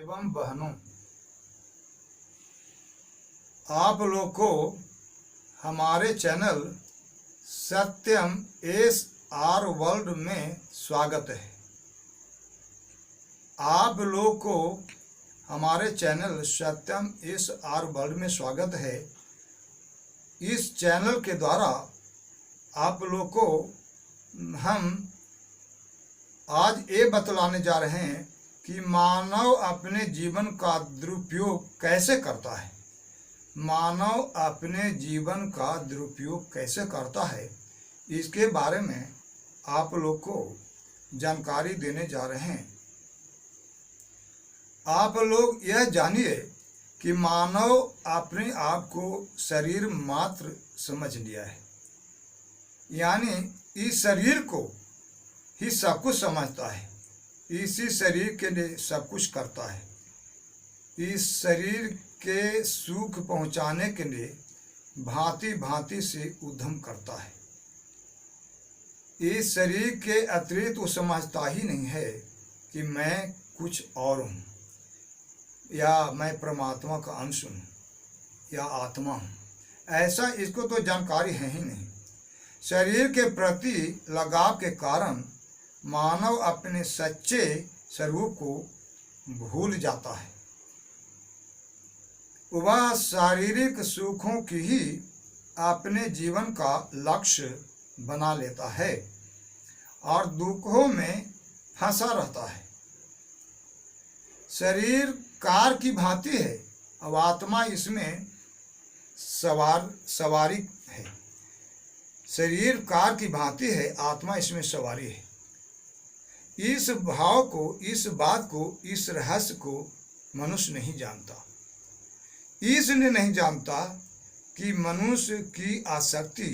एवं बहनों, आप लोग को हमारे चैनल सत्यम SR वर्ल्ड में स्वागत है। आप लोग को हमारे चैनल सत्यम SR वर्ल्ड में स्वागत है। इस चैनल के द्वारा आप लोग को हम आज ये बतलाने जा रहे हैं कि मानव अपने जीवन का दुरुपयोग कैसे करता है। मानव अपने जीवन का दुरुपयोग कैसे करता है, इसके बारे में आप लोग को जानकारी देने जा रहे हैं। आप लोग यह जानिए कि मानव अपने आप को शरीर मात्र समझ लिया है, यानी इस शरीर को ही सब कुछ समझता है, इसी शरीर के लिए सब कुछ करता है। इस शरीर के सुख पहुंचाने के लिए भांति भांति से उद्यम करता है। इस शरीर के अतिरिक्त वो समझता ही नहीं है कि मैं कुछ और हूँ, या मैं परमात्मा का अंश हूँ, या आत्मा हूँ। ऐसा इसको तो जानकारी है ही नहीं। शरीर के प्रति लगाव के कारण मानव अपने सच्चे स्वरूप को भूल जाता है। वह शारीरिक सुखों की ही अपने जीवन का लक्ष्य बना लेता है और दुखों में फंसा रहता है। शरीर कार की भांति है, अब आत्मा इसमें सवारी है। शरीर कार की भांति है, आत्मा इसमें सवारी है। इस भाव को, इस बात को, इस रहस्य को मनुष्य नहीं जानता। इसलिए नहीं जानता कि मनुष्य की आसक्ति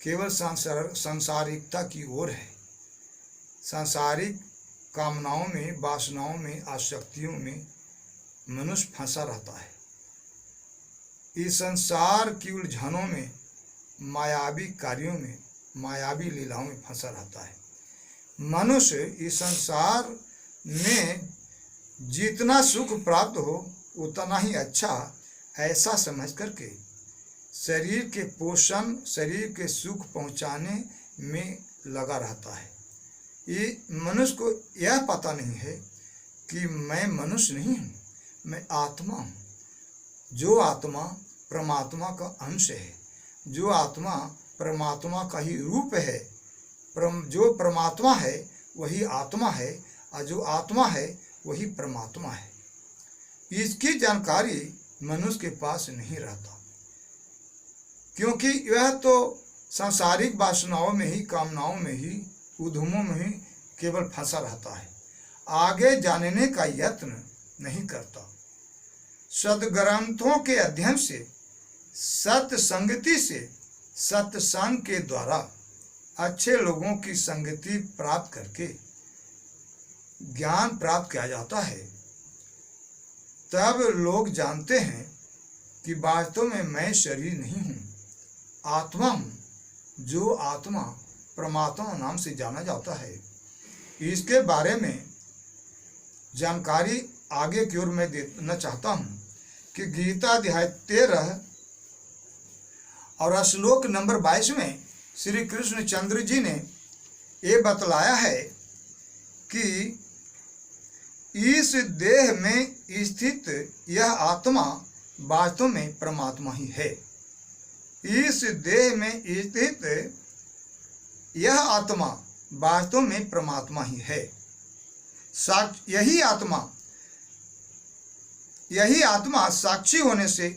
केवल सांसारिकता की ओर है। सांसारिक कामनाओं में, वासनाओं में, आसक्तियों में मनुष्य फंसा रहता है। इस संसार की उलझनों में, मायावी कार्यों में, मायावी लीलाओं में फंसा रहता है। मनुष्य इस संसार में जितना सुख प्राप्त हो उतना ही अच्छा, ऐसा समझ करके शरीर के पोषण, शरीर के सुख पहुंचाने में लगा रहता है। ये मनुष्य को यह पता नहीं है कि मैं मनुष्य नहीं हूँ, मैं आत्मा हूँ। जो आत्मा परमात्मा का अंश है, जो आत्मा परमात्मा का ही रूप है, जो परमात्मा है वही आत्मा है, और जो आत्मा है वही परमात्मा है। इसकी जानकारी मनुष्य के पास नहीं रहता, क्योंकि यह तो सांसारिक वासनाओं में ही, कामनाओं में ही, उद्यमों में ही केवल फंसा रहता है। आगे जानने का यत्न नहीं करता। सद्ग्रंथों के अध्ययन से, सत्संगति से, सत्संग के द्वारा अच्छे लोगों की संगति प्राप्त करके ज्ञान प्राप्त किया जाता है। तब लोग जानते हैं कि वास्तव में मैं शरीर नहीं हूँ, आत्मा हूँ, जो आत्मा परमात्मा नाम से जाना जाता है। इसके बारे में जानकारी आगे की ओर मैं देना चाहता हूँ कि गीता अध्याय 13 और श्लोक नंबर 22 में श्री कृष्ण चंद्र जी ने ये बतलाया है कि इस देह में स्थित यह आत्मा वास्तव में परमात्मा ही है। इस देह में स्थित यह आत्मा वास्तव में परमात्मा ही है। यही आत्मा साक्षी होने से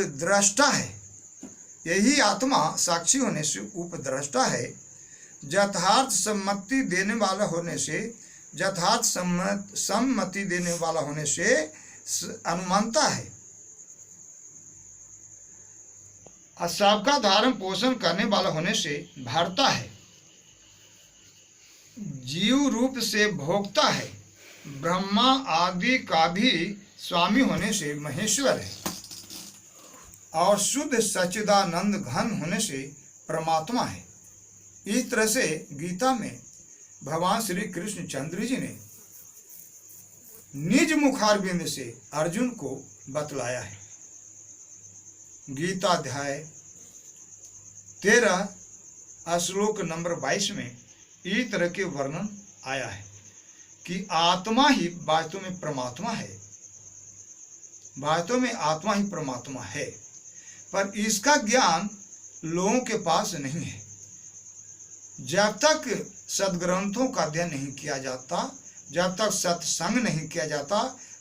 उपद्रष्टा है। यही आत्मा साक्षी होने से उपद्रष्टा है। यथार्थ सम्मति देने वाला होने से, यथार्थ सम्मति देने वाला होने से अनुमानता है। सबका धारण पोषण करने वाला होने से भरता है। जीव रूप से भोगता है। ब्रह्मा आदि का भी स्वामी होने से महेश्वर है। और शुद्ध सच्चिदानंद घन होने से परमात्मा है। इस तरह से गीता में भगवान श्री कृष्ण चंद्र जी ने निज मुखारबिंद से अर्जुन को बतलाया है। गीता अध्याय 13 श्लोक नंबर 22 में इस तरह के वर्णन आया है कि आत्मा ही वास्तव में परमात्मा है, वास्तव में आत्मा ही परमात्मा है, पर इसका ज्ञान लोगों के पास नहीं है। जब तक सदग्रंथों का अध्ययन नहीं किया जाता, जब तक सत्संग नहीं किया जाता,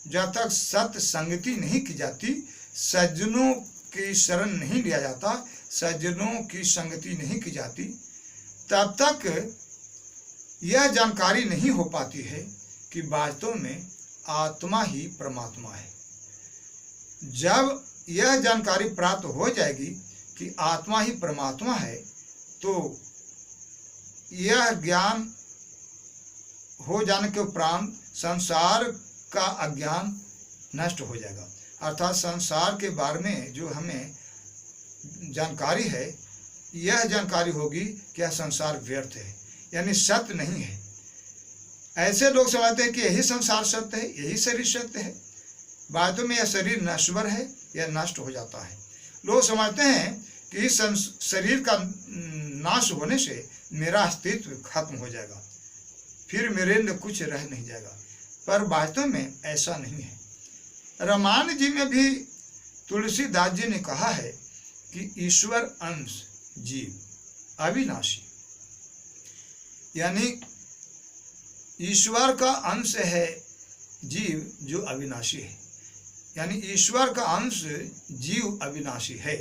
जब तक सत्संगति नहीं की जाती, सज्जनों की शरण नहीं लिया जाता, सज्जनों की संगति नहीं की जाती, तब तक यह जानकारी नहीं हो पाती है कि वास्तव में आत्मा ही परमात्मा है। जब यह जानकारी प्राप्त हो जाएगी कि आत्मा ही परमात्मा है, तो यह ज्ञान हो जाने के उपरांत संसार का अज्ञान नष्ट हो जाएगा। अर्थात संसार के बारे में जो हमें जानकारी है, यह जानकारी होगी कि यह संसार व्यर्थ है, यानी सत्य नहीं है। ऐसे लोग समझते हैं कि यही संसार सत्य है, यही शरीर सत्य है। वास्तव में यह शरीर नश्वर है, यह नष्ट हो जाता है। लोग समझते हैं कि इस शरीर का नाश होने से मेरा अस्तित्व खत्म हो जाएगा, फिर मेरे लिए कुछ रह नहीं जाएगा, पर वास्तव में ऐसा नहीं है। रामायण जी में भी तुलसीदास जी ने कहा है कि ईश्वर अंश जीव अविनाशी, यानी ईश्वर का अंश है जीव जो अविनाशी है, यानी ईश्वर का अंश जीव अविनाशी है।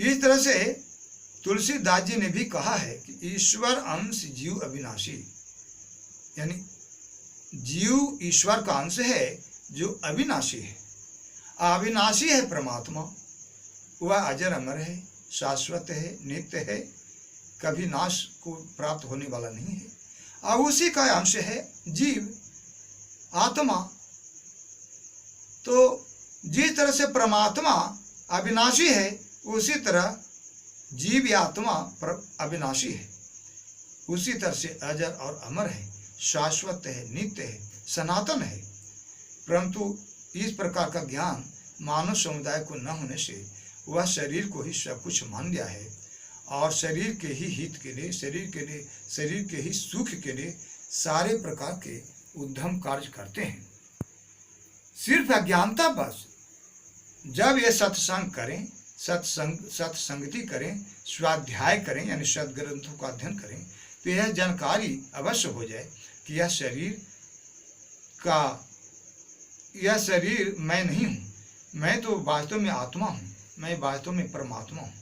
इस तरह से तुलसीदास जी ने भी कहा है कि ईश्वर अंश जीव अविनाशी, यानी जीव ईश्वर का अंश है जो अविनाशी है। अविनाशी है परमात्मा, वह अजर अमर है, शाश्वत है, नित्य है, कभी नाश को प्राप्त होने वाला नहीं है, और उसी का अंश है जीव आत्मा। तो जिस तरह से परमात्मा अविनाशी है, उसी तरह जीव या आत्मा अविनाशी है, उसी तरह से अजर और अमर है, शाश्वत है, नित्य है, सनातन है। परंतु इस प्रकार का ज्ञान मानव समुदाय को न होने से वह शरीर को ही सब कुछ मान लिया है और शरीर के ही हित के लिए, शरीर के ही सुख के लिए सारे प्रकार के उद्यम कार्य करते हैं। सिर्फ अज्ञानता बस। जब ये सत्संग करें, सत्संगति करें, स्वाध्याय करें, यानी सदग्रंथों का अध्ययन करें, तो यह जानकारी अवश्य हो जाए कि यह शरीर मैं नहीं हूँ, मैं तो वास्तव में आत्मा हूँ, मैं वास्तव में परमात्मा हूँ।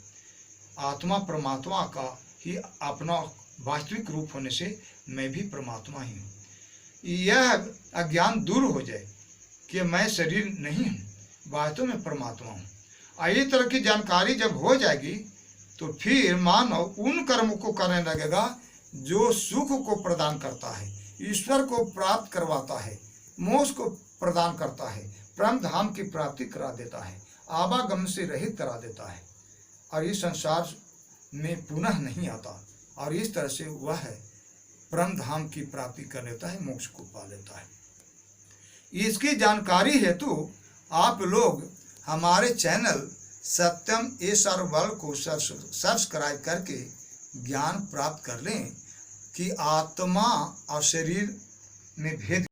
आत्मा परमात्मा का ही अपना वास्तविक रूप होने से मैं भी परमात्मा ही हूँ। यह अज्ञान दूर हो जाए कि मैं शरीर नहीं हूँ, वास्तव में परमात्मा हूँ। इस तरह की जानकारी जब हो जाएगी तो फिर मानव उन कर्मों को करने लगेगा जो सुख को प्रदान करता है, ईश्वर को प्राप्त करवाता है, मोक्ष को प्रदान करता है, परम धाम की प्राप्ति करा देता है, आवागमन से रहित करा देता है और इस संसार में पुनः नहीं आता, और इस तरह से वह परम धाम की प्राप्ति कर लेता है, मोक्ष को पा लेता है। इसकी जानकारी हेतु आप लोग हमारे चैनल सत्यम ईश्वर वर्ल्ड को सब्सक्राइब करके ज्ञान प्राप्त कर लें कि आत्मा और शरीर में भेद